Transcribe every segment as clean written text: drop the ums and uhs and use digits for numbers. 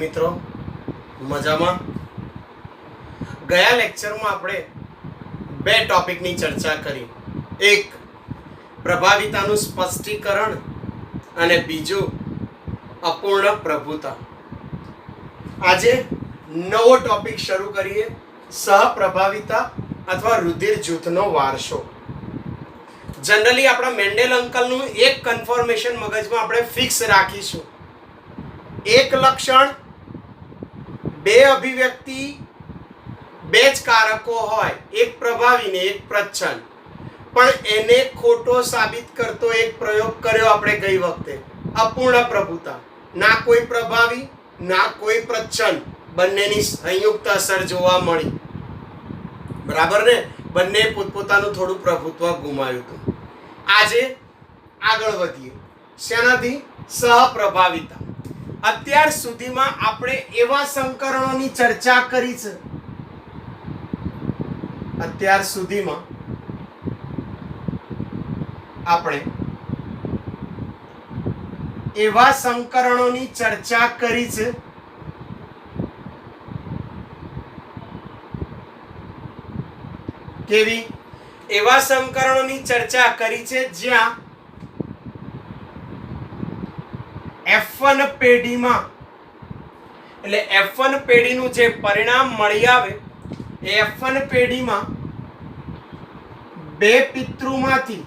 મિત્રો મજામાં? ગયા લેક્ચરમાં આપણે બે ટોપિકની ચર્ચા કરી. એક પ્રભાવિતાનું સ્પષ્ટીકરણ અને બીજું અપૂર્ણ પ્રભુતા. આજે નવો ટોપિક શરૂ કરીએ, સહપ્રભાવિતા અથવા રુધિર જૂથનો વારસો. જનરલી આપણા મેન્ડેલ અંકલનું એક કન્ફર્મેશન મગજમાં આપણે ફિક્સ રાખીશું. એક લક્ષણ, બે અભિવ્યક્તિ, બે જ કારકો હોય, એક પ્રભાવી ને એક પ્રચ્છન્ન. પણ એને ખોટો સાબિત કરતો એક પ્રયોગ કર્યો આપણે ગઈ વખતે, અપૂર્ણ પ્રભુતા. ના કોઈ પ્રભાવી ના કોઈ પ્રચ્છન્ન, બંનેની સંયુક્ત અસર જોવા મળી. બરાબર ને? બંને પોતપોતાનું થોડું પ્રભુત્વ ગુમાવ્યું હતું. આજે આગળ વધીએ. શેનાથી? સહપ્રભાવિતા. અત્યાર સુધીમાં આપણે એવા સંકરણોની ચર્ચા કરી છે. અત્યાર સુધીમાં આપણે એવા સંકરણોની ચર્ચા કરી છે કેવી? એવા સંકરણોની ચર્ચા કરી છે જ્યાં F1 પેઢીમાં, એટલે F1 પેઢીનું જે પરિણામ મળી આવે એ F1 પેઢીમાં બે પિતૃમાંથી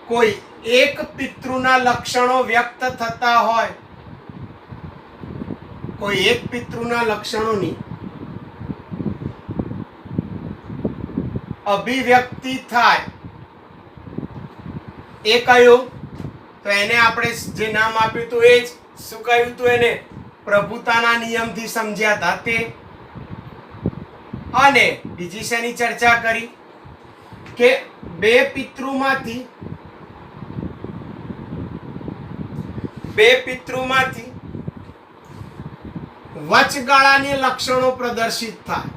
કોઈ એક પિતૃના લક્ષણો વ્યક્ત થતા હોય, કોઈ એક પિતૃના લક્ષણોની અભિવ્યક્તિ થાય, એ કયું? તો એને આપણે જે નામ આપ્યું હતું એ જ શું કહ્યું હતું? એને પ્રભુતાના નિયમથી સમજ્યા હતા તે. અને બીજી શેની ચર્ચા કરી? કે બે પિતૃમાંથી વચગાળાની લક્ષણો પ્રદર્શિત થાય.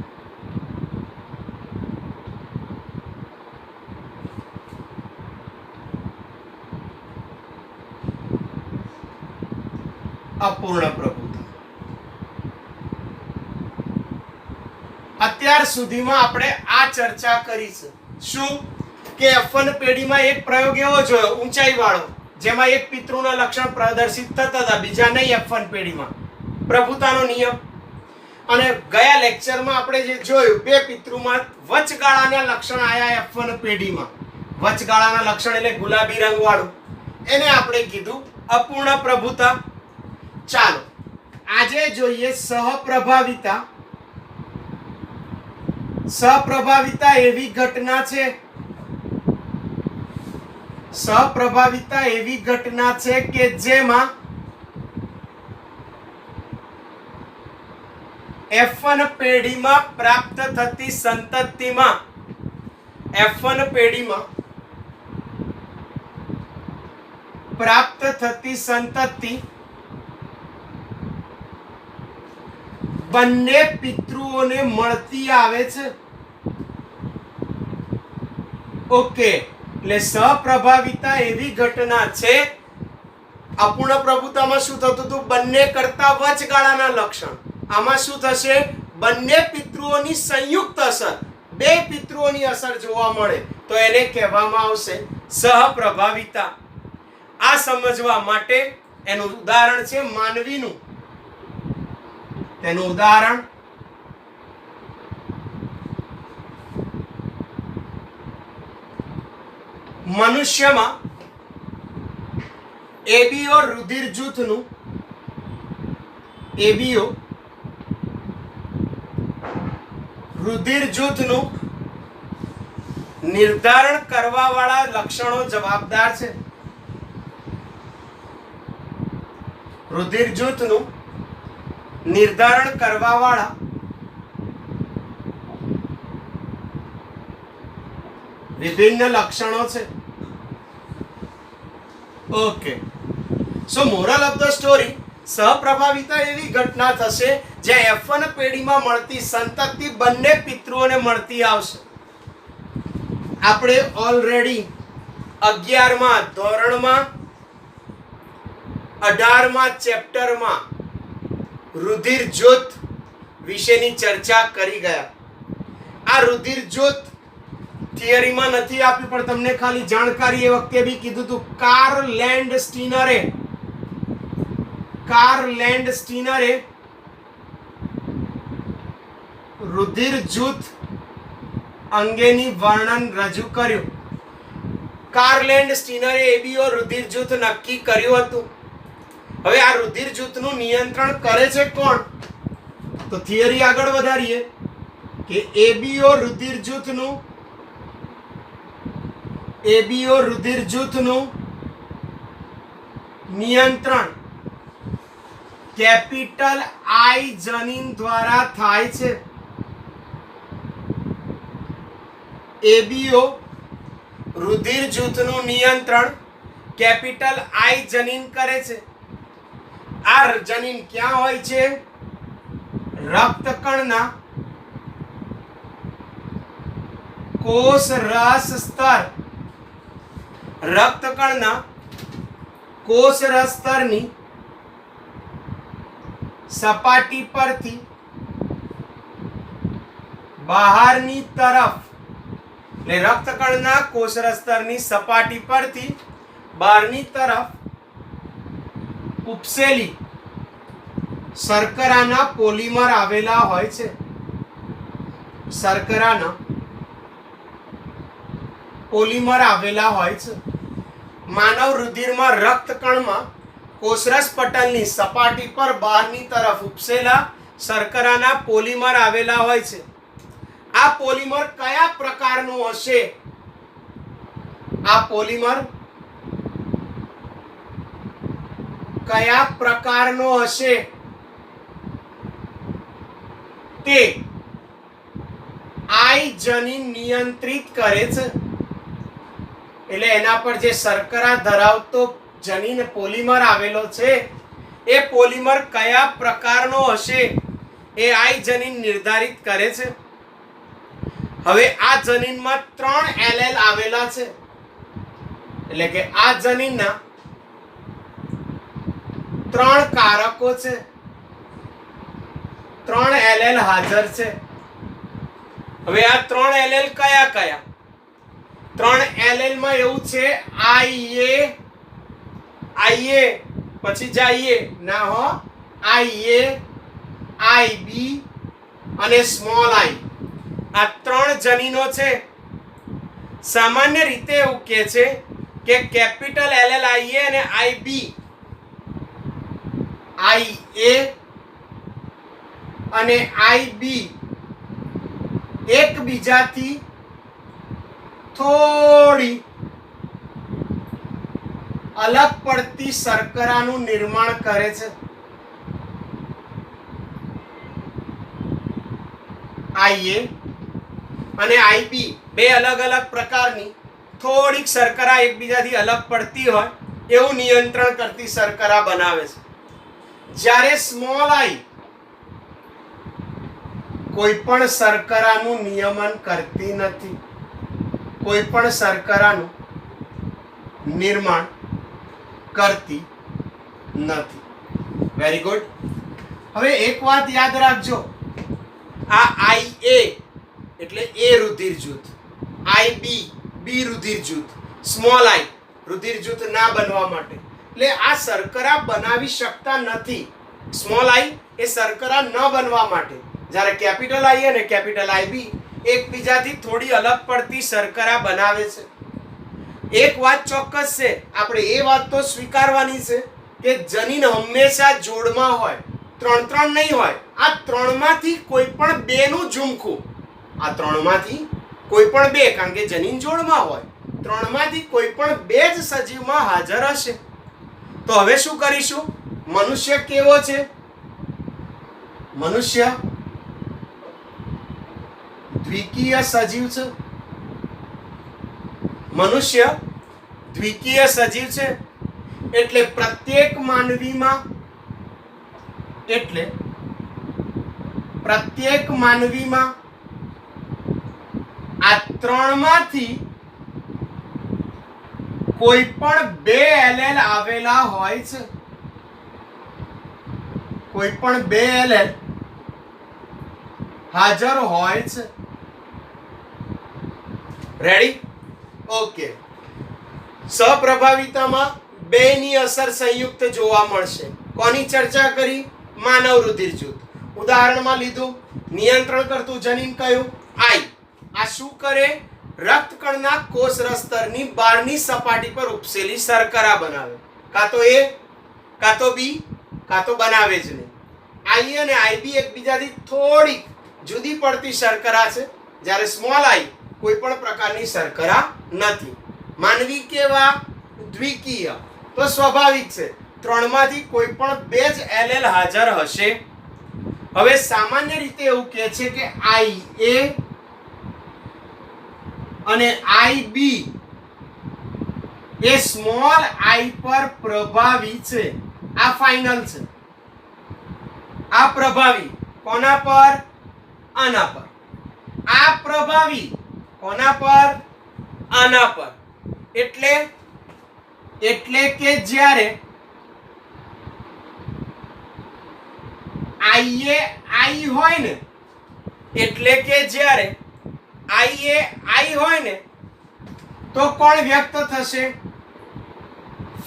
અપૂર્ણ પ્રભુતા. અત્યાર સુધીમાં આપણે આ ચર્ચા કરી છે. શું? કે F1 પેઢીમાં એક પ્રયોગ એવો જોયો ઊંચાઈ વાળો, જેમાં એક પિતૃના લક્ષણ પ્રદર્શિત થતા હતા, બીજા નહીં. F1 પેઢીમાં પ્રભુતાનો નિયમ. અને ગયા લેક્ચરમાં આપણે જે જોયું, બે પિતૃમાં વચગાળાના લક્ષણ આયા F1 પેઢીમાં. વચગાળાના લક્ષણ એટલે ગુલાબી રંગ વાળું, એને આપણે કીધું અપૂર્ણ પ્રભુતા. ચાલો આજે જોઈએ સહપ્રભાવિતા. સહપ્રભાવિતા એવી ઘટના છે, સહપ્રભાવિતા એવી ઘટના છે કે જેમાં F1 પેઢીમાં પ્રાપ્ત થતી સંતતિમાં, F1 પેઢીમાં પ્રાપ્ત થતી સંતતિ બંને પિતૃઓને મળતી આવે છે. ઓકે, એટલે સહપ્રભાવિતા એવી ઘટના છે. અપૂર્ણ પ્રભુતામાં શું થતું હતું? બંને કરતા વચગાળાના લક્ષણ. આમાં શું થશે? બંને પિતૃઓની સંયુક્ત અસર, બે પિતૃઓની અસર જોવા મળે તો એને કહેવામાં આવશે સહપ્રભાવિતા. આ સમજવા માટે એનું ઉદાહરણ છે માનવીનું. તેનું ઉદાહરણ મનુષ્યમાં એબીઓ રુધિર જૂથનું, એબીઓ રુધિર જૂથનું નિર્ધારણ કરવા વાળા લક્ષણો જવાબદાર છે. રુધિર જૂથનું નિર્ધારણ કરવા વાળા વિભિન્ન લક્ષણો છે. Okay, so moral of the story, સહપ્રભાવિતા એવી ઘટના થશે જ્યાં F1 પેઢીમાં મળતી સંતતિ બંને પિતૃઓને મળતી આવશે. આપણે ઓલરેડી 11મા ધોરણમાં 18મા ચેપ્ટરમાં રુધિર જૂથ વિશેની ચર્ચા કરી ગયા. આ રુધિર જૂથ થિયરીમાં નથી આપ્યું, પણ તમને ખાલી જાણકારી એ વખતે બી કીધું હતું. કાર્લ લેન્ડસ્ટીનરે રુધિર જૂથ અંગેની વર્ણન રજૂ કર્યું. કાર્લ લેન્ડસ્ટીનરે એબીઓ રુધિર જૂથ નક્કી કર્યું હતું. હવે આ રુધિર જૂથનું નિયંત્રણ કરે છે કોણ? તો થિયરી આગળ વધારીએ કે એબીઓ રુધિર જૂથનું નિયંત્રણ કેપિટલ આઈ જનીન દ્વારા થાય છે. એબીઓ રુધિર જૂથનું નિયંત્રણ કેપિટલ આઈ જનીન કરે છે. આ જનીન ક્યાં હોય છે? રક્તકણના કોષરસ સ્તર. રક્તકણના કોષરસ સ્તરની સપાટી પરથી બહારની તરફ, એટલે રક્તકણના કોષરસ સ્તરની સપાટી પરથી બહારની તરફ ઉપસેલી શર્કરાના પોલિમર આવેલા હોય છે. શર્કરાના પોલિમર આવેલા હોય છે. માનવ રુધિરમાં રક્તકણમાં કોષરસ પટલની સપાટી પર બહારની તરફ ઉપસેલા શર્કરાના પોલિમર આવેલા હોય છે. આ પોલિમર કયા પ્રકારનું હશે? આ પોલિમર કયા પ્રકારનો હશે? તે આઈ જનીન નિયંત્રિત કરે છે. એટલે એના પર જે શર્કરા ધરાવતો જનીન પોલિમર આવેલો છે, એ પોલિમર કયા પ્રકારનો હશે એ આઈ જનીન નિર્ધારિત કરે છે. હવે આ જનીનમાં 3 એલેલ આવેલા છે, એટલે કે આ જનીનના 3 કારકો છે, 3 એલેલ હાજર છે. હવે આ 3 એલેલ કયા કયા? 3 એલેલ માં એવું છે આઈએ પછી જઈએ ના હો, આઈએ, આઈબી અને સ્મોલ આઈ. આ 3 જનીનો છે. સામાન્ય રીતે એવું કહે છે કે કેપિટલ એલએલ આઈએ અને આઈબી, આઈએ અને આઈબી એકબીજાથી થોડી અલગ પડતી શર્કરાનું નિર્માણ કરે છે. આઈએ અને આઈબી બે અલગ અલગ પ્રકારની થોડીક શર્કરા એકબીજાથી અલગ પડતી હોય એવું નિયંત્રણ કરતી શર્કરા બનાવે છે. જ્યારે સ્મોલ આઈ કોઈ પણ શર્કરાનું નિયમન કરતી નથી, કોઈ પણ શર્કરાનું નિર્માણ કરતી નથી. Very good. હવે એક વાત યાદ રાખજો, આ આઈએ એટલે એ રુધિર જૂથ, આઈબી બી રુધિર જૂથ, સ્મોલ આઈ રુધિર જૂથ ના બનવા માટે, એટલે આ શર્કરા બનાવી શકતા નથી. સ્મોલ આઈ એ શર્કરા ન બનવા માટે, જ્યારે કેપિટલ આઈ અને કેપિટલ આઈબી એકબીજાથી થોડી અલગ પડતી શર્કરા બનાવે છે. એક વાત ચોક્કસ છે, આપણે એ વાત તો સ્વીકારવાની છે કે જનીન હંમેશા જોડમાં હોય, 3 નહીં હોય. આ 3 માંથી કોઈ પણ 2 નું ઝુમખું, આ 3 માંથી કોઈ પણ 2, કારણ કે જનીન જોડમાં હોય, 3 માંથી કોઈ પણ 2 જ સજીવમાં હાજર હશે. તો હવે શું કરીશું? મનુષ્ય કેવો છે? મનુષ્ય દ્વિકીય સજીવ છે. મનુષ્ય દ્વિકીય સજીવ છે, એટલે પ્રત્યેક માનવીમાં આ 3 માંથી કોઈ પણ 2 એલેલ આવેલા હોય છે. કોઈ પણ બે એલેલ હાજર હોય છે. રેડી? ઓકે. સહપ્રભાવિતામાં બેની અસર સંયુક્ત જોવા મળશે. કોની ચર્ચા કરી? માનવ રુધિર જૂથ. ઉદાહરણમાં લીધું, નિયંત્રણ કરતું જનીન કયું? આઈ. આ શું કરે? રક્તકણના કોષરસ સ્તરની બહારની સપાટી પર ઉપસેલી શર્કરા બનાવે. કાં તો એ, કાં તો બી, કાં તો બનાવે જ નહીં. આઈ અને આઈબી એકબીજાથી થોડી જુદી પડતી શર્કરા છે, જ્યારે સ્મોલ આઈ કોઈ પણ પ્રકારની શર્કરા નથી. માનવી કેવા? દ્વિકીય. તો સ્વાભાવિક છે ત્રણમાંથી કોઈ પણ બે જ એલેલ હાજર હશે. હવે સામાન્ય રીતે એવું કહે છે કે આઈ એ અને આઈ બી એ સ્મોલ આઈ પર પ્રભાવી છે. આ ફાઇનલ છે. આ પ્રભાવી કોના પર? આના પર. આ પ્રભાવી કોના પર? આના પર. એટલે કે જ્યારે આઈ એ આઈ હોય ને, એટલે કે જ્યારે આઈ એ આઈ હોય ને તો કોણ વ્યક્ત થશે?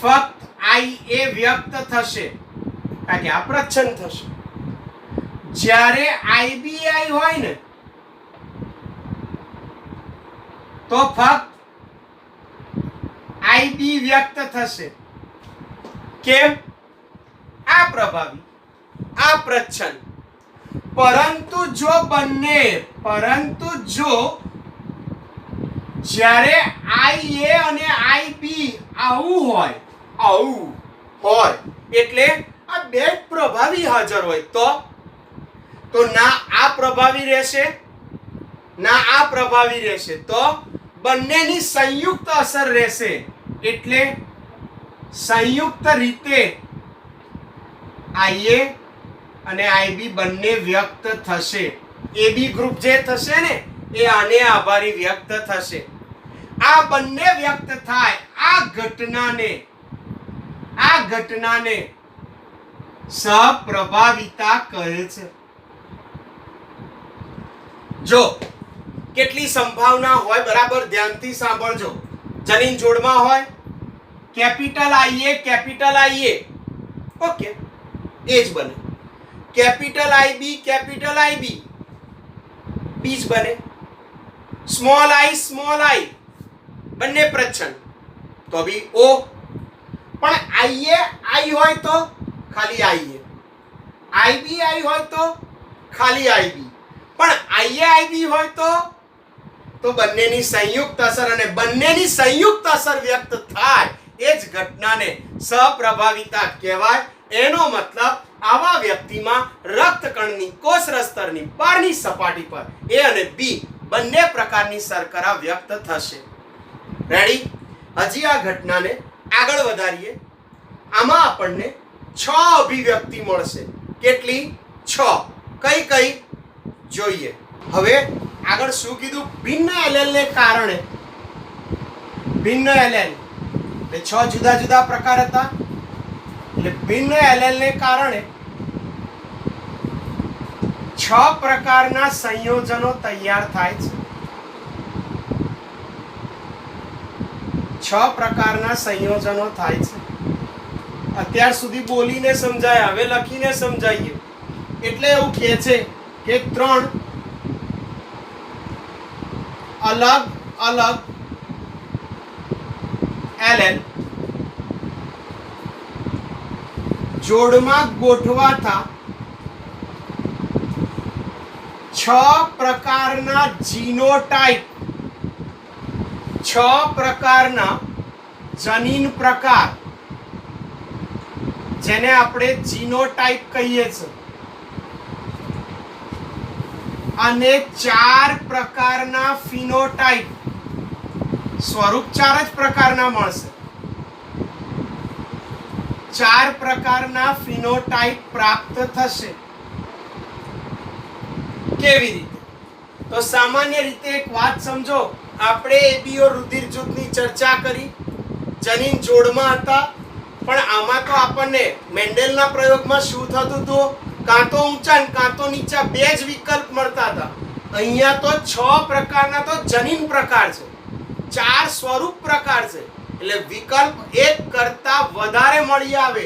ફક્ત આઈ એ વ્યક્ત થશે, કારણ કે આ પ્રચ્છન્ન થશે. જ્યારે આઈ બી આઈ હોય ને તો ફક્ત આઈ બી વ્યક્ત થશે. કેમ? આ પ્રભાવી, આ પ્રચ્છન્ન. પરંતુ જો જ્યારે આઈ એ અને આઈ બી આવું હોય એટલે આ બે પ્રભાવી હાજર હોય તો ના આ પ્રભાવી રહેશે ના આ પ્રભાવી રહેશે, તો બંનેની સંયુક્ત અસર રહેશે. એટલે સંયુક્ત રીતે આઈએ અને આઈબી બંને વ્યક્ત થશે. એબી ગ્રુપ જે થશે ને એ આને આભારી વ્યક્ત થશે. આ બંને વ્યક્ત થાય આ ઘટનાને સહપ્રભાવિતા કહે છે. જો કેટલી સંભાવના હોય, બરાબર ધ્યાનથી સાંભળજો. જનીન જોડમાં હોય કેપિટલ આઈએ ઓકે, એ જ બને. કેપિટલ આઈબી બી જ બને. સ્મોલ આઈ બંને પ્રચ્છન્ન તો બી ઓ. પણ આઈએ આઈ હોય તો ખાલી આઈએ, આઈબી આઈ હોય તો ખાલી આઈબી. પણ આઈએ આઈબી હોય તો બંનેની સંયુક્ત અસર, અને બંનેની સંયુક્ત અસર વ્યક્ત થાય એ જ ઘટનાને સહપ્રભાવિતા કહેવાય. એનો મતલબ આવા વ્યક્તિમાં રક્તકણની કોષરસ સ્તરની બહારની સપાટી પર એ અને બી બંને પ્રકારની શર્કરા વ્યક્ત થશે. રેડી? હજી આ ઘટનાને આગળ વધારીએ. આમાં આપણને 6 અભિવ્યક્તિ મળશે. કેટલી? 6. કઈ જોઈએ. હવે આગળ શું કીધું? ભિન્ન એલેલ ને કારણે, ભિન્ન એલેલ એટલે 6 જુદા જુદા પ્રકાર હતા. એટલે ભિન્ન એલેલ ને કારણે 6 પ્રકારના સંયોજનો તૈયાર થાય છે. 6 પ્રકારના સંયોજનો થાય છે. અત્યાર સુધી બોલીને સમજાય, હવે લખીને સમજાઈએ. એટલે એવું કહે છે કે 3 અલગ અલગ એલેલ જોડમાં ગોઠવાતા 6 પ્રકારના જીનોટાઇપ, 6 પ્રકારના જનીન પ્રકાર, જેને આપણે જીનોટાઇપ કહીએ છીએ, અને 4 પ્રકારના ફિનોટાઇપ, સ્વરૂપ 4 જ પ્રકારના મળશે. 4 પ્રકારના ફિનોટાઇપ પ્રાપ્ત થશે. કેવી રીતે? તો સામાન્ય રીતે એક વાત સમજો. આપણે એબીઓ રુધિર જૂથની ચર્ચા કરી. જનીન જોડમાં હતા પણ આમાં તો આપણને મેન્ડેલના પ્રયોગમાં શું થતું હતું, કાં તો ઊંચા ને કાં તો નીચા બે જ વિકલ્પ મળતા હતા. અહીંયા તો 6 પ્રકારના તો જનીન પ્રકાર છે, 4 સ્વરૂપ પ્રકાર છે, એટલે વિકલ્પ એક કરતા વધારે મળી આવે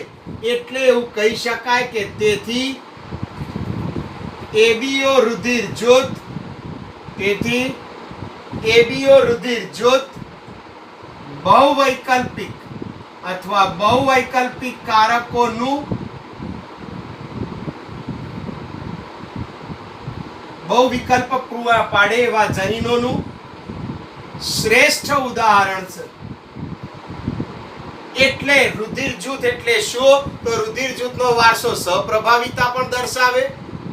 એટલે એવું કહી શકાય કે તેથી એબીઓ રુધિર જૂથ, તેથી એબીઓ રુધિર જૂથ બહુવૈકલ્પિક અથવા બહુવૈકલ્પિક કારકોનું બહુ વિકલ્પ પૂરા પાડે એવા જનીનોનું શ્રેષ્ઠ ઉદાહરણ છે. એટલે રુધિર જૂથ એટલે શું? તો રુધિર જૂથનો વારસો સહપ્રભાવિતા પણ દર્શાવે,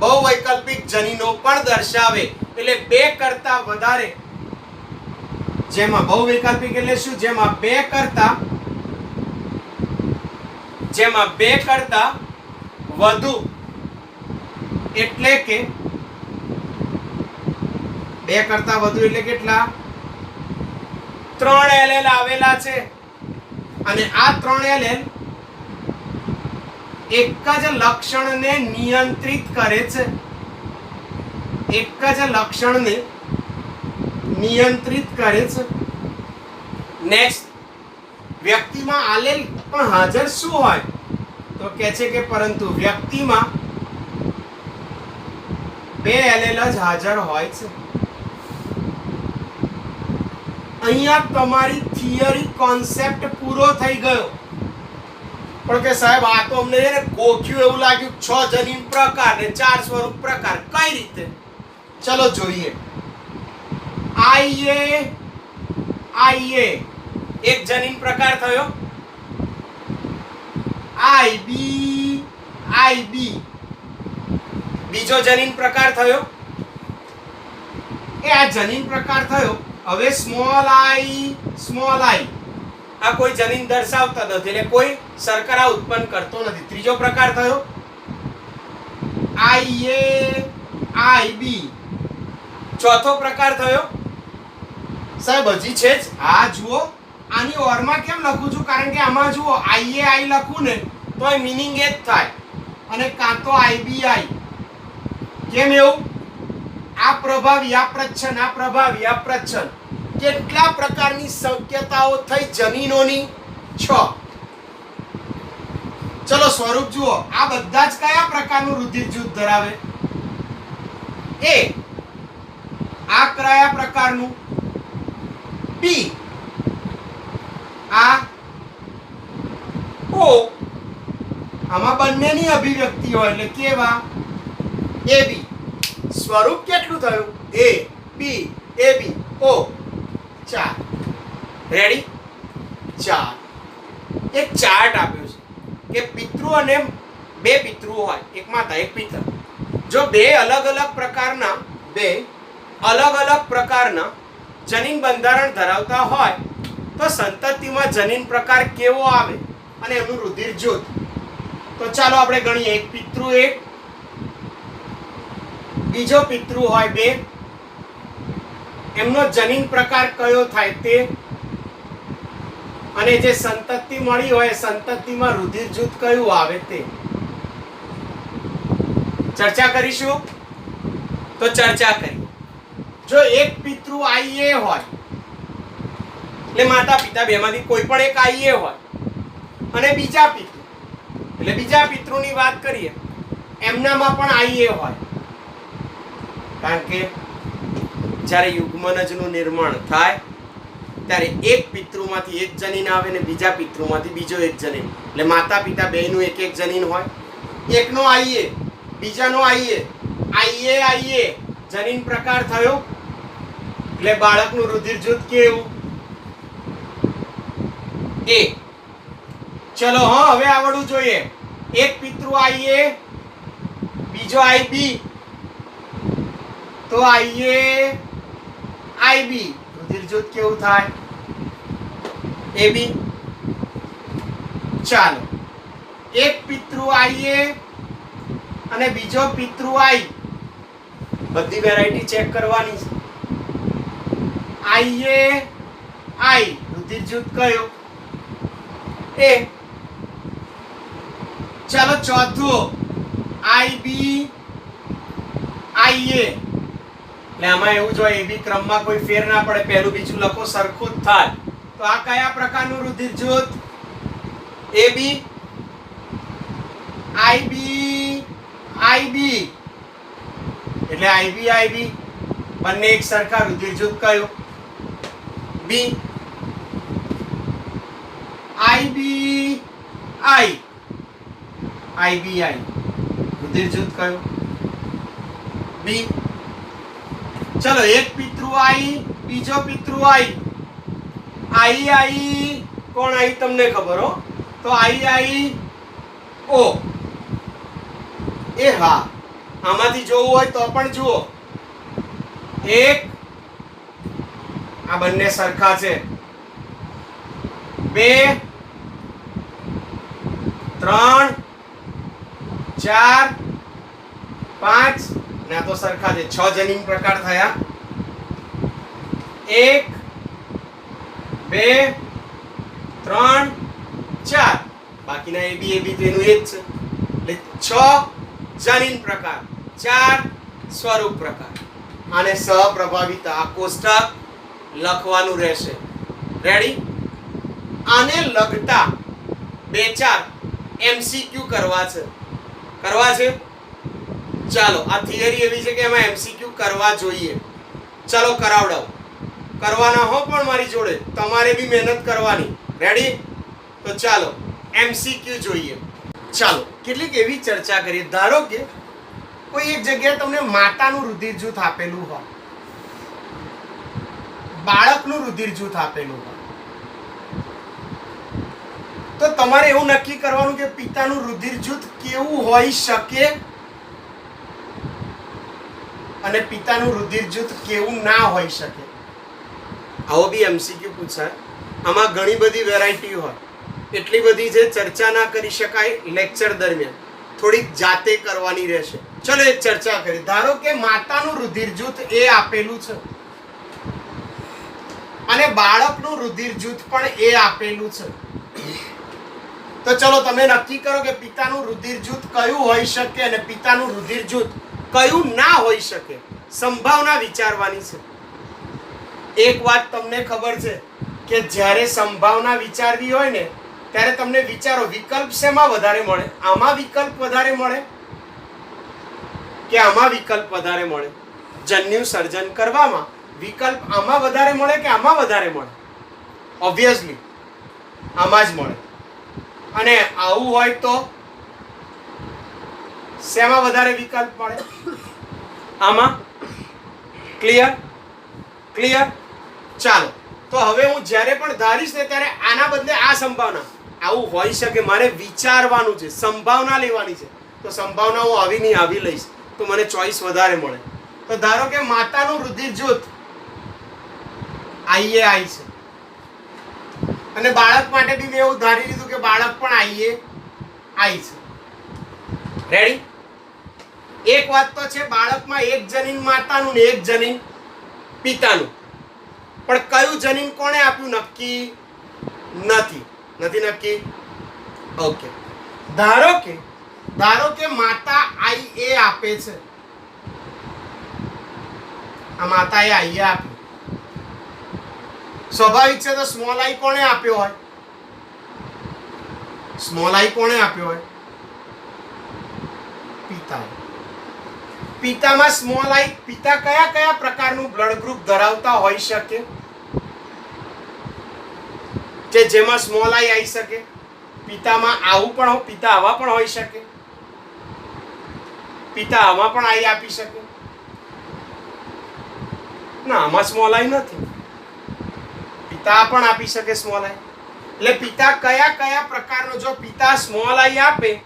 બહુવૈકલ્પિક જનીનો પણ દર્શાવે. એટલે બે કરતા વધારે, જેમાં બહુવૈકલ્પિક એટલે શું? જેમાં બે કરતા વધુ, એટલે કે બે કરતા વધુ એટલે કેટલા? 3 એલએલ આવેલા છે અને આ 3 એલએલ એક જ લક્ષણને નિયંત્રિત કરે છે, એક જ લક્ષણને નિયંત્રિત કરે છે. નેક્સ્ટ, વ્યક્તિમાં આલેલ પણ હાજર શું હોય? તો કહે છે કે પરંતુ વ્યક્તિમાં 2 એલેલ જ હાજર હોય છે. અહીંયા તમારી થિયરી કોન્સેપ્ટ પૂરો થઈ ગયો. પણ કે સાહેબ આ તો અમને ગોખ્યું એવું લાગ્યું, 6 જનીન પ્રકાર ને 4 સ્વરૂપ પ્રકાર, કઈ રીતે? ચલો જોઈએ. આઈએ એક જનીન પ્રકાર થયો, આઈબી બીજો જનીન પ્રકાર થયો. એ આ જનીન પ્રકાર થયો. હવે સ્મોલ આઈ આ કોઈ જનીન દર્શાવતા નથી, એટલે કોઈ શર્કરા ઉત્પન્ન કરતો નથી. ત્રીજો પ્રકાર થયો આઈબી. ચોથો પ્રકાર થયો સાહેબ હજી છે જ. હા જુઓ, આની ઓરમાં કેમ લખું છું? કારણ કે આમાં જુઓ આઈ લખું ને તો એ મીનિંગ એ જ થાય, અને કાં તો આઈબીઆઈ. કેમ એવું? આ પ્રભાવી, આ પ્રચ્છન્ન, આ પ્રભાવી, આ પ્રચ્છન્ન. કેટલા પ્રકારની શક્યતાઓ થઈ જનીનોની? 6. ચલો સ્વરૂપ જુઓ. આ બધા જ કયા પ્રકારનું રુધિર જૂથ ધરાવે? એ. આ કયા પ્રકારનું? બી. આ ઓ. આમાં બંનેની અભિવ્યક્તિ હોય એટલે કેવા? એ બી. સ્વરૂપ કેટલું થયું? એ બી એ બી ઓ. 4. રેડી? 4. એક ચાર્ટ આપ્યો છે કે પિતૃ અને 2 પિતૃ હોય, એક માતા એક પિતા. જો બે અલગ અલગ પ્રકારના જનીન બંધારણ ધરાવતા હોય તો સંતતિમાં જનીન પ્રકાર કેવો આવે અને એનું રુધિર જૂથ. તો ચાલો આપણે ગણીએ. એક પિતૃ 1, બીજો પિતૃ હોય 2, એમનો જનીન પ્રકાર કયો થાય તે, અને જે સંતતિ મળી હોય સંતતિમાં રુધિર જૂથ કયું આવે તે ચર્ચા કરીશું. તો ચર્ચા કરીએ. જો એક પિતૃ આઈએ હોય એટલે માતા પિતા બેમાંથી કોઈ પણ એક આઈએ હોય, અને બીજા પિતૃ એટલે બીજા પિતૃની વાત કરીએ એમનામાં પણ આઈએ હોય. કારણ કે જ્યારે યુગ્મનજનું નિર્માણ થાય ત્યારે એક પિતૃમાંથી એક જનીન આવે ને બીજા પિતૃમાંથી બીજો એક જનીન, એટલે માતા પિતા બેયનું એક એક જનીન હોય. એકનો આઈએ, બીજાનો આઈએ, આઈએ જનીન પ્રકાર થયો એટલે બાળકનું રુધિર જૂથ કેવું? એ. ચલો હા, હવે આવડવું જોઈએ. એક પિતૃ આઈએ, બીજો આઈબી, તો આઈબી રુધિર જૂથ કેવું થાય? એબી. ચાલો, એક પિતૃ આઈએ અને બીજો પિતૃ આઈ, બધી વેરાયટી ચેક કરવાની છે. આઈએ આઈ રુધિર જૂથ કયો? એ. ચાલો ચોથું IB IA, એટલે આમાં એવું જો AB ક્રમમાં કોઈ ફેર ના પડે, પહેલું બીજું લખો સરખું જ થાય. તો આ કયા પ્રકારનું રુધિર જૂથ? AB IB IB, એટલે IB IB બંને એક સરખા રુધિર જૂથ કયું? B IB I IB I રુધિર જૂથ કયું? B. ચલો એક પિતૃ I બીજો પિતૃ I કોણ I તમને ખબર હો? તો I O. એ હા, આમાંથી જોવું હોય તો પણ જુઓ. એક, આ બંને સરખા છે. 2 3 4 5, ના તો સરખા છે. 6 જનીન પ્રકાર થયા. 1 2 3 4, બાકીના AB તો એનું એ જ છે. એટલે 6 જનીન પ્રકાર, 4 સ્વરૂપ પ્રકાર. આને સહપ્રભાવિતા, આ કોષ્ટક લખવાનું રહેશે. રેડી? આને લગતા 2-4 MCQ કરવા છે. ચાલો, આ થિયરી એવી છે કે એમાં MCQ કરવા જોઈએ. ચાલો કરાવડાવ. કરવાના હો પણ મારી જોડે, તમારે બી મહેનત કરવાની. રેડી? તો ચાલો MCQ જોઈએ. ચાલો કેટલીક એવી ચર્ચા કરીએ. ધારો કે કોઈ એક જગ્યાએ તમને માતાનું રુધિર જૂથ આપેલું હોય, બાળકનું રુધિર જૂથ આપેલું હોય, તો તમારે એવું નક્કી કરવાનું કે પિતાનું રુધિર જૂથ કેવું હોઈ શકે અને પિતાનું રુધિર જૂથ કેવું ના હોઈ શકે. આવો બી MCQ પૂછાય. આમાં ઘણી બધી વેરાયટી હોય, એટલી બધી જે ચર્ચા ના કરી શકાય લેક્ચર દરમિયાન, થોડીક જાતે કરવાની રહેશે. ચલો એક ચર્ચા કરીએ. ધારો કે માતાનું રુધિર જૂથ એ આપેલું છે અને બાળકનું રુધિર જૂથ પણ એ આપેલું છે. તો ચલો તમે નક્કી કરો કે પિતાનું રુધિર જૂથ કયું હોઈ શકે અને પિતાનું રુધિર જૂથ કયું ના હોઈ શકે. સંભાવના વિચારવાની છે. એક વાત તમને ખબર છે કે જ્યારે સંભાવના વિચારવી હોય ને ત્યારે તમને વિચારો વિકલ્પ શેમાં વધારે મળે? આમાં વિકલ્પ વધારે મળે કે આમાં વિકલ્પ વધારે મળે? જન્યુ સર્જન કરવામાં વિકલ્પ આમાં વધારે મળે કે આમાં વધારે મળે? ઓબ્વિયસલી આમાં જ મળે. અને આવું હોય તો શેમાં વધારે વિકલ્પ મળે? આમાં. ક્લિયર? ચાલો, તો હવે હું જ્યારે પણ ધારીશ ને ત્યારે આના બદલે આ સંભાવના આવું હોઈ શકે, મારે વિચારવાનું છે, સંભાવના લેવાની છે. તો સંભાવના હું આવી નહીં આવી લઈશ તો મને ચોઈસ વધારે મળે. તો ધારો કે માતાનું રુધિર જૂથ IA I છે અને બાળક માટે બી મેં એવું ધારી લીધું કે બાળક પણ IA I છે. રેડી? એક વાત તો છે, બાળકમાં એક જનીન માતાનું ને એક જનીન પિતાનું, પણ કયું જનીન કોણે આપ્યું નક્કી નથી નક્કી. ઓકે, ધારો કે માતા IA આપે છે. આ માતાએ IA આપ્યું. સ્વાભાવિક છે તો સ્મોલ I કોણે આપ્યો હોય? સ્મોલ I કોણે આપ્યો હોય? પિતાએ. પિતામાં સ્મોલ I, પિતા કયા પ્રકારનું બ્લડ ગ્રુપ ધરાવતા હોઈ શકે કે જેમાં સ્મોલ I આવી શકે? પિતામાં આવું પણ, પિતા આવા પણ હોઈ શકે, પિતા આમાં પણ I આપી શકે. ના, આમાં સ્મોલ I નથી, પિતા પણ આપી શકે સ્મોલ I. એટલે પિતા કયા પ્રકારનો, જો પિતા સ્મોલ I આપે,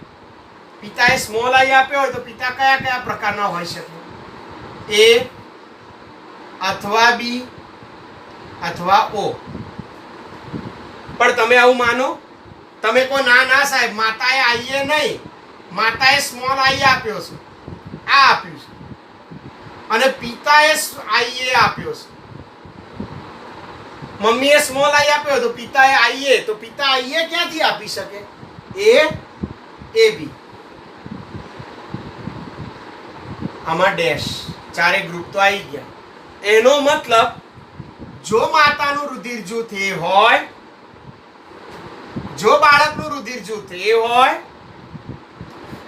પિતાએ સ્મોલ I આપ્યો હોય તો પિતા કયા પ્રકારના હોઈ શકે? A અથવા B અથવા O. પણ તમે આવું માનો? તમે કહો ના સાહેબ, માતાએ IA નહીં, માતાએ સ્મોલ I આપ્યો છે, આ આપ્યું છે, અને પિતાએ IA આપ્યો છે. મમ્મીએ સ્મોલ I આપ્યો તો પિતાએ IA, તો પિતા IA ક્યાંથી આપી શકે? A AB. આમાં ડેશ ચારે ગ્રુપ તો આવી ગયા. એનો મતલબ જો માતાનું રુધિર જૂથ એ હોય, જો બાળકનું રુધિર જૂથ એ હોય,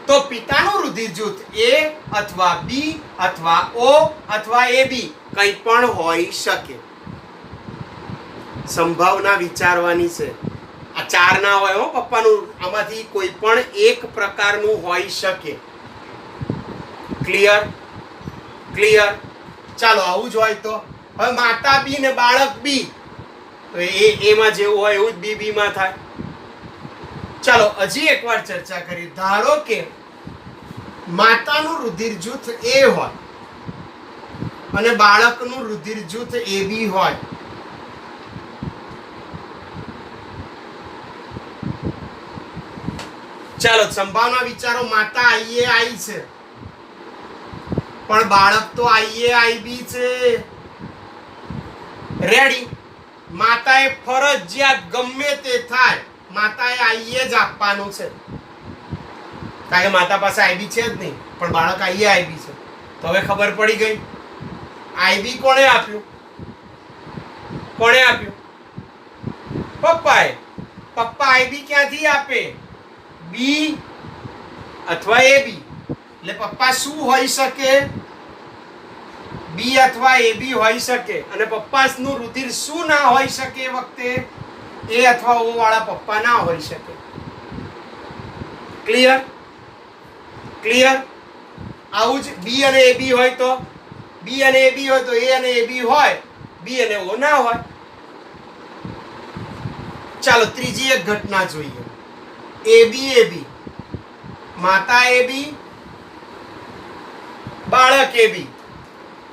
તો પિતાનું રુધિર જૂથ A અથવા B અથવા O અથવા AB કંઈ પણ હોઈ શકે. સંભાવના વિચારવાની છે. આ ચાર ના હોય હો પપ્પાનું, આમાંથી કોઈ પણ એક પ્રકારનું હોઈ શકે. ક્લિયર? ક્લિયર? ચાલો આવું જ હોય તો હવે માતા B ને બાળક B, તો એ માં જેવું હોય એવું જ B માં થાય. ચાલો હજી એકવાર ચર્ચા કરી. ધારો કે માતાનું રુધિર જૂથ A હોય અને બાળકનું રુધિર જૂથ AB હોય. ચાલો સંભાવના વિચારો. માતા IA છે પણ બાળક તો IA IB છે. રેડી? માતાએ ફરજિયાત ગમે તે થાય માતાએ IA જ આપવાનું છે, કારણ કે માતા પાસે IB છે જ નહીં, પણ બાળક IA IB છે. તો હવે ખબર પડી ગઈ. IB કોણે આપ્યું? કોણે આપ્યું? પપ્પાએ. પપ્પા IB ક્યાંથી આપે? B અથવા AB. એટલે પપ્પા શું હોઈ શકે? B અથવા AB હોઈ શકે. અને પપ્પાનું રુધિર શું ના હોઈ શકે એ વખતે? A અથવા O વાળા પપ્પા ના હોઈ શકે. ક્લિયર? ક્લિયર? આવું જ B અને AB હોય તો B અને AB હોય તો A અને AB હોય, B અને O ના હોય. ચાલો ત્રીજી એક ઘટના જોઈએ. AB AB, માતા AB, બાળક AB.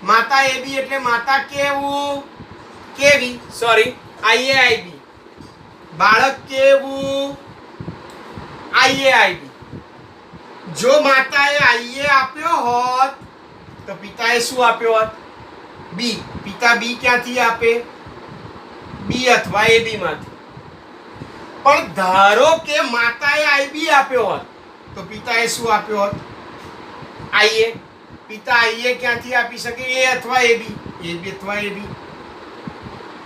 માતા AB એટલે માતા કેવું? કેવી? Sorry, IA IB. બાળક કેવું? IA IB. જો માતાએ IA આપ્યો હોત તો પિતાએ શું આપ્યો હોત? B. પિતા B ક્યાંથી આપે? B અથવા AB માંથી. પણ ધારો કે માતાએ IB આપ્યો હોત તો પિતાએ શું આપ્યો હોત? IA. પિતા IA ક્યાંથી આપી શકે? A અથવા AB. AB અથવા AB.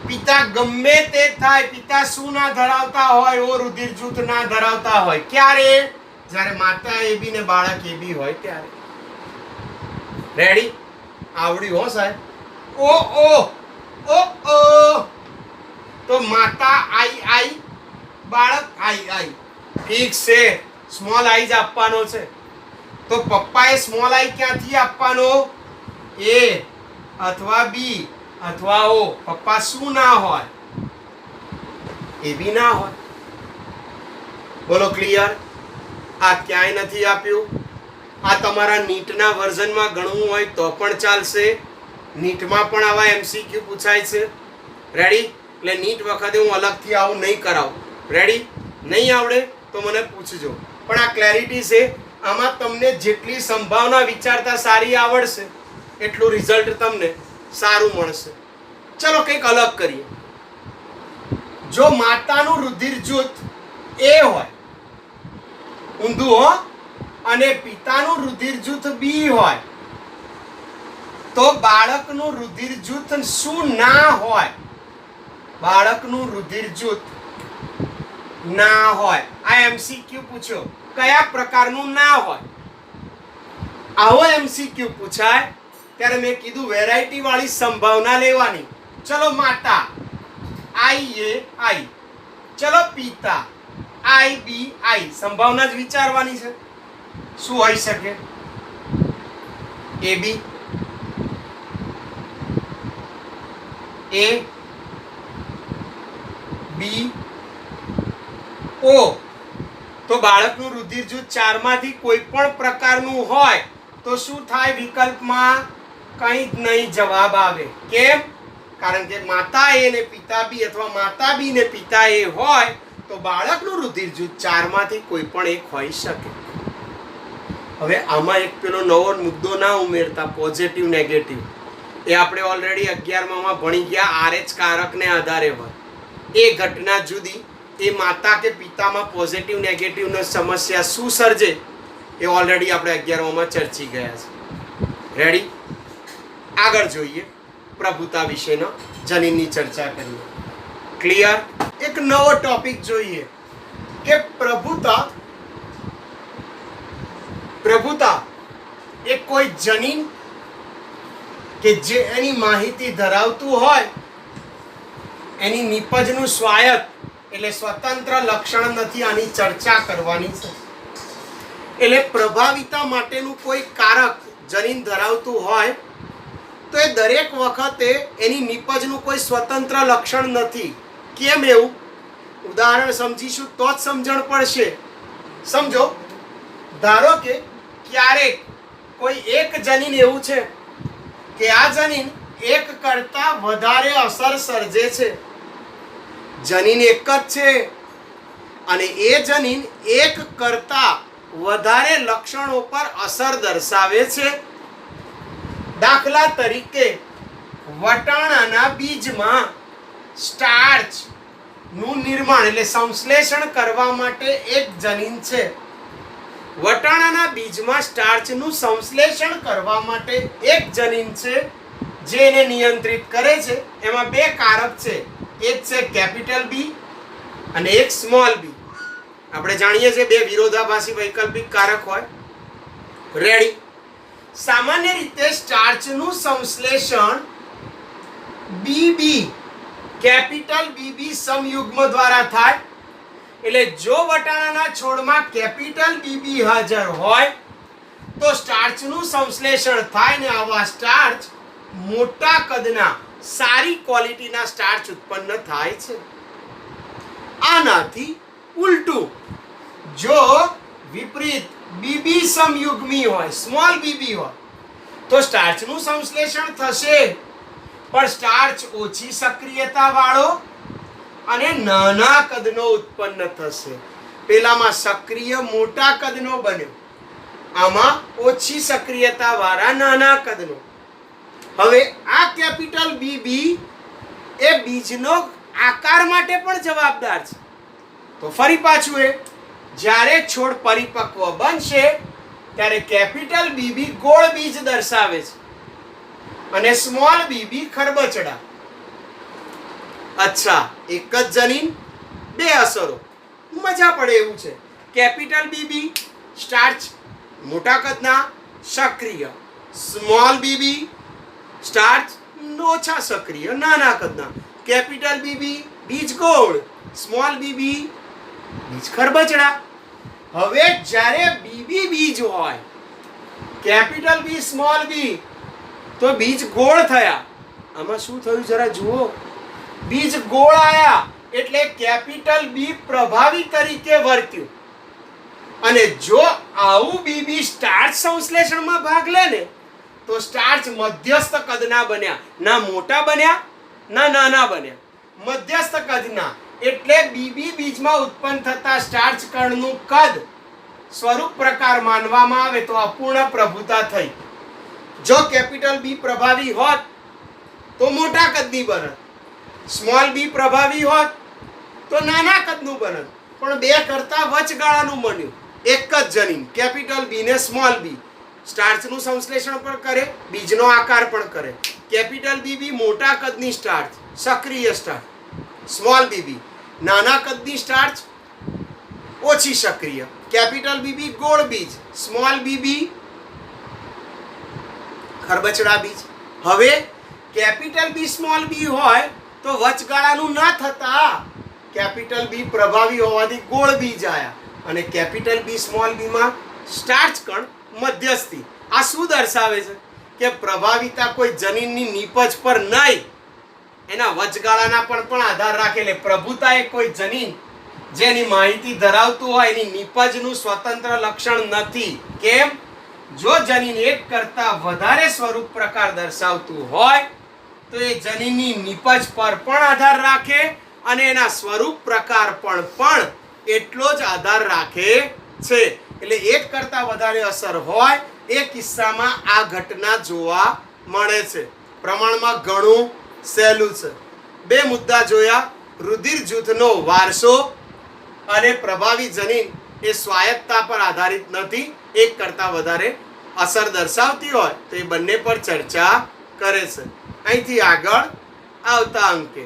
પિતા ગમે તે થાય, પિતા શું ના ધરાવતા હોય? ઓ રુધિર જૂથ ના ધરાવતા હોય. ક્યારે? જ્યારે માતા AB ને બાળક AB હોય ત્યારે. રેડી? આવડ્યું હો સાહેબ? ઓ ઓ ઓ ઓ. તો માતા I બાળક I. ઠીક છે, સ્મોલ I જ આપવાનો છે. તો પપ્પાએ સ્મોલ I ક્યાંથી આપવાનો? A અથવા B અથવા O. પપ્પા શું ના હોય? AB ના હોય. બોલો ક્લિયર? આ ક્યાંય નથી આપ્યું. આ તમારા નીટના વર્ઝનમાં ગણવું હોય તો પણ ચાલશે. નીટમાં પણ આવા MCQ પૂછાય છે. રેડી? એટલે નીટ વખતે હું અલગથી આવું નહીં કરાવું. રેડી? નહીં આવડે તો મને પૂછજો. પણ આ ક્લેરિટી છે. આમાં તમને જેટલી સંભાવના વિચારતા સારી આવડશે એટલું રિઝલ્ટ તમને સારું મળશે. ચલો કંઈક અલગ કરીએ. જો માતાનું રુધિર જૂથ A હોય, ઊંધું હો, અને પિતાનું રુધિર જૂથ B હોય, તો બાળકનું રૂધિર જૂથ શું ના હોય? બાળકનું રૂધિર જૂથ ના હોય. આ એમસીક્યુ પૂછ્યો, કયા પ્રકારનું ના હોય? આવો એમસીક્યુ પૂછાય ત્યારે મેં કીધું વેરાયટી વાળી સંભાવના લેવાની. ચલો માતા આઈ એ આઈ, ચલો પિતા આઈ બી આઈ, સંભાવના જ વિચારવાની છે. શું હોઈ શકે? એ બી, એ બી ઓ. તો બાળકનું રુધિર જૂથ ચારમાંથી કોઈ પણ પ્રકારનું હોય તો શું થાય? વિકલ્પમાં કંઈ જ નહીં જવાબ આવે. કેમ? કારણ કે માતા એ ને પિતા બી અથવા માતા બી ને પિતા એ હોય તો બાળકનું રુધિર જૂથ ચારમાંથી કોઈ પણ એક હોઈ શકે. હવે આમાં એક પેલો નવો મુદ્દો ના ઉમેરતા, પોઝિટિવ નેગેટિવ, એ આપણે ઓલરેડી 11માં ભણી ગયા. RH કારકને આધારે હોય. એ ઘટના જુદી, એ માતા કે પિતામાં પોઝિટિવ નેગેટિવનો સમસ્યા શું સર્જે એ ઓલરેડી આપણે 11માં ચર્ચી ગયા છે. રેડી? આગળ જોઈએ, પ્રભુતા વિશેનો જનીનની ચર્ચા કરીએ. ક્લિયર? એક નવો ટોપિક જોઈએ કે પ્રભુતા એ કોઈ જનીન કે જે એની માહિતી ધરાવતું હોય, એની નિપજનું સ્વાયત્ત એટલે સ્વતંત્ર લક્ષણ નથી. આની ચર્ચા કરવાની છે. એટલે પ્રભાવિતા માટેનું કોઈ કારક જનીન ધરાવતું હોય તો એ દરેક વખતે એની નિપજનું કોઈ સ્વતંત્ર લક્ષણ નથી. કેમ એવું? ઉદાહરણ સમજીશું તો જ સમજણ પડશે. સમજો, ધારો કે ક્યારેક કોઈ એક જનીન એવું છે કે આ જનીન એક કરતા વધારે અસર સર્જે છે. જનીન એક જ છે અને એ જનીન એક કરતા વધારે લક્ષણો પર અસર દર્શાવે છે. દાખલા તરીકે વટાણાના બીજમાં સ્ટાર્ચ નું નિર્માણ એટલે સંશ્લેષણ કરવા માટે એક જનીન છે. વટાણાના બીજમાં સ્ટાર્ચનું સંશ્લેષણ કરવા માટે એક જનીન છે જે એને નિયંત્રિત કરે છે. એમાં બે કારક છે, એક છે કેપિટલ બી અને એક સ્મોલ બી. આપણે જાણીએ છીએ બે વિરોધાભાસી વૈકલ્પિક કારક હોય. રેડી? સામાન્ય રીતે સ્ટાર્ચનું સંશ્લેષણ બીબી કેપિટલ બીબી સમયુગ્મ દ્વારા થાય. એટલે જો વટાણાના છોડમાં કેપિટલ બીબી હાજર હોય તો સ્ટાર્ચનું સંશ્લેષણ થાય ને આવા સ્ટાર્ચ મોટા કદના સારી ક્વોલિટીના સ્ટાર્ચ ઉત્પન્ન થાય છે. આનાથી ઉલટું, જો વિપરીત બીબી સમયુગ્મી હોય, સ્મોલ બીબી હોય, તો સ્ટાર્ચનું સંશ્લેષણ થશે પણ સ્ટાર્ચ ઓછી સક્રિયતા વાળો અને નાના કદનો ઉત્પન્ન થશે. પેલામાં સક્રિય મોટા કદનો બન્યો, આમાં ઓછી સક્રિયતા વાળા નાના કદનો. હવે આ કેપિટલ બીબી એ બીજનો આકાર માટે પણ જવાબદાર છે. તો ફરી પાછું જ્યારે છોડ પરિપક્વ બનશે ત્યારે કેપિટલ બીબી ગોળ બીજ દર્શાવે છે અને સ્મોલ બીબી ખરબચડા. અચ્છા, એક જ જનીન બે અસરો. મજા પડે એવું છે. કેપિટલ બીબી સ્ટાર્ચ મોટા કદના સક્રિય, સ્મોલ બીબી સ્ટાર્ચ ઓછા સક્રિય નાના કદના. કેપિટલ બીબી બીજ ગોળ, સ્મોલ બીબી બીજ ખરબચડા. હવે જ્યારે બીબી બીજ હોય, કેપિટલ બી સ્મોલ બી, તો બીજ ગોળ થયા. આમાં શું થયું જરા જુઓ. બીજ ગોળ આયા એટલે કેપિટલ બી પ્રભાવી તરીકે વર્ત્યું. અને જો આવું બીબી સ્ટાર્ચ સંશ્લેષણમાં ભાગ લે ને તો સ્ટાર્ચ મધ્યસ્થ કદના બન્યા, ના મોટા બન્યા ના નાના બન્યા, મધ્યસ્થ કદના. એટલે બીબી બીજમાં ઉત્પન્ન થતા સ્ટાર્ચ કણનું કદ સ્વરૂપ પ્રકાર માનવામાં આવે તો અપૂર્ણ પ્રભુતા થઈ. જો કેપિટલ બી પ્રભાવી હોત તો મોટા કદની બનત, સ્મોલ બી પ્રભાવી હોત તો નાના કદનું બનત. પણ બે કરતા વચગાળાનું બન્યું. એક જ જનીન કેપિટલ બી ને સ્મોલ બી સ્ટાર્ચનું સંશ્લેષણ પણ કરે, બીજનો આકાર પણ કરે. કેપિટલ બીબી મોટા કદની સ્ટાર્ચ, સક્રિય સ્ટાર્ચ. સ્મોલ બીબી નાના કદની સ્ટાર્ચ, ઓછી સક્રિય. કેપિટલ બીબી ગોળ બીજ, સ્મોલ બીબી ખરબચડા બીજ. હવે કેપિટલ બી સ્મોલ બી હોય તો વચગાળાનું ના થતા કેપિટલ બી પ્રભાવી હોવાથી ગોળ બીજ આયા અને કેપિટલ બી સ્મોલ બી માં સ્ટાર્ચ કણ મધ્યસ્થી. આ શું દર્શાવે છે કે પ્રભાવિતા કોઈ જનીનની નિપજ પર નહીં, એના વચગાળાના પણ આધાર રાખે. એટલે પ્રભુતા એ કોઈ જનીન જેની માહિતી ધરાવતું હોય એની નિપજનું સ્વતંત્ર લક્ષણ નથી. કેમ? જો જનીન એક કરતા વધારે સ્વરૂપ પ્રકાર દર્શાવતું હોય તો એ જનીનની નિપજ પર પણ આધાર રાખે અને એના સ્વરૂપ પ્રકાર પર પણ એટલો જ આધાર રાખે છે. એટલે એક કરતા વધારે અસર હોય એ કિસ્સામાં આ ઘટના જોવા મળે છે. પ્રમાણમાં ઘણું સહેલું છે. બે મુદ્દા જોયા, રુધિર જૂથનો વારસો અને પ્રભાવી જનીન એ સ્વાયત્તતા પર આધારિત નથી, એક કરતાં વધારે અસર દર્શાવતી હોય તો એ બંને પર ચર્ચા કરે છે. અહીંથી આગળ આવતા અંકે